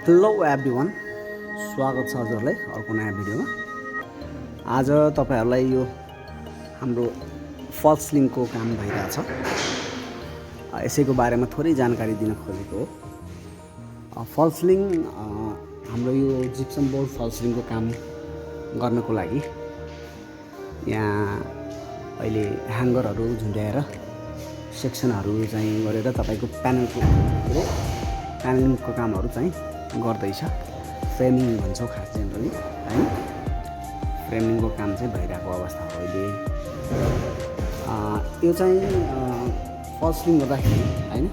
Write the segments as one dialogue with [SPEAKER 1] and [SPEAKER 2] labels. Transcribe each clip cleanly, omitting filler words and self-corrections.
[SPEAKER 1] Hello everyone, स्वागत छ हजुरलाई अर्को नयाँ भिडियोमा। आज तपाईहरुलाई यो हाम्रो फल्स लिङ्कको काम भइरहेछ, यसैको बारेमा थोरै जानकारी दिन खोजेको हो। फल्स लिङ्क हाम्रो यो जिप्सम बोर्ड फल्स लिङ्कको काम गर्नको लागि यहाँ अहिले ह्याङ्गरहरू झुन्ड्याएर सेक्सनहरू चाहिँ गरेर तपाईको प्यानलको कामहरू चाहिँ गर्दैछ। फ्रेमिङ भन्छौँ खास जेनरली हैन, फ्रेमिङको काम चाहिँ भइरहेको अवस्था हो अहिले। यो चाहिँ फल्स लिङ्क गर्दाखेरि हैन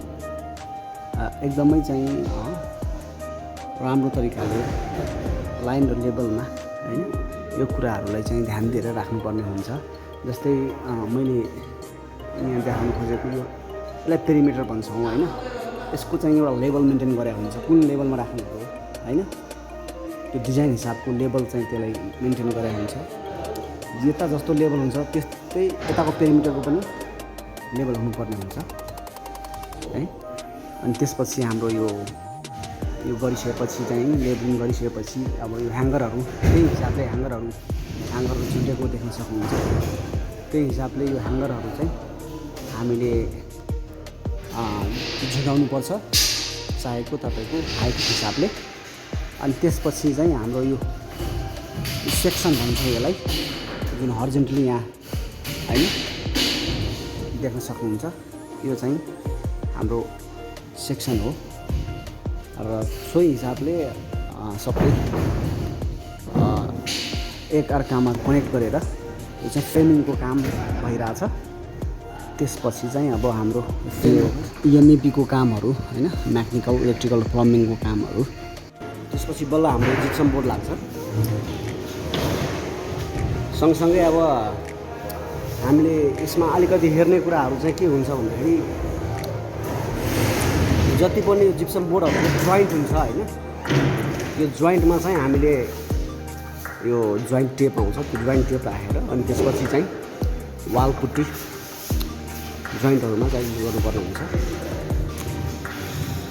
[SPEAKER 1] एकदमै चाहिँ राम्रो तरिकाले लाइन र लेभलमा हैन यो कुराहरूलाई चाहिँ ध्यान दिएर राख्नुपर्ने हुन्छ। जस्तै मैले यहाँ देखाउन खोजेको यो यसलाई पेरिमिटर भन्छौँ हैन, यसको चाहिँ एउटा लेभल मेन्टेन गरेको हुन्छ, कुन लेभलमा राख्नु हो हैन, त्यो डिजाइन हिसाबको लेभल चाहिँ त्यसलाई मेन्टेन गरेको हुन्छ। जता जस्तो लेभल हुन्छ त्यस्तै यताको पेरिमिटरको पनि लेभल हुनुपर्ने हुन्छ है। अनि त्यसपछि हाम्रो यो गरिसकेपछि चाहिँ लेबलिङ गरिसकेपछि अब यो ह्याङ्गरहरू त्यही हिसाबले ह्याङ्गरहरू झुन्डेको देख्न सक्नुहुन्छ। त्यही हिसाबले यो ह्याङ्गरहरू चाहिँ हामीले झुन्डाउनु पर्छ चाहेको तपाईको हाइट हिसाबले। अनि त्यसपछि चाहिँ हाम्रो यो सेक्सन भन्छ यसलाई, जुन हर्जेन्टली यहाँ हैन देख्न सक्नुहुन्छ, यो चाहिँ हाम्रो सेक्सन हो र सोही हिसाबले सबै एक अर्कामा कनेक्ट गरेर यो चाहिँ फ्रेमिङको काम भइरहेछ। त्यसपछि चाहिँ अब हाम्रो एमएपीको कामहरू हैन, मेकानिकल इलेक्ट्रिकल प्लम्बिङको कामहरू, त्यसपछि बल्ल हाम्रो जिप्सम बोर्ड लाग्छ। सँगसँगै अब हामीले यसमा अलिकति हेर्ने कुराहरू चाहिँ के हुन्छ भन्दाखेरि जति पनि जिप्सम बोर्डहरूको जोइन्ट हुन्छ हैन, यो जोइन्टमा चाहिँ हामीले यो जोइन्ट टेप आउँछ, त्यो जोइन्ट टेप राखेर अनि त्यसपछि चाहिँ वाल पुट्टी जोइन्टहरूमा चाहिँ गर्नुपर्ने हुन्छ।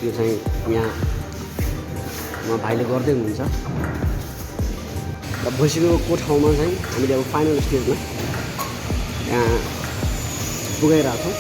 [SPEAKER 1] यो चाहिँ यहाँ भाइले गर्दै हुनुहुन्छ र भइसकेको ठाउँमा चाहिँ हामीले अब फाइनल स्टेजमा यहाँ पुगाइरहेको छौँ।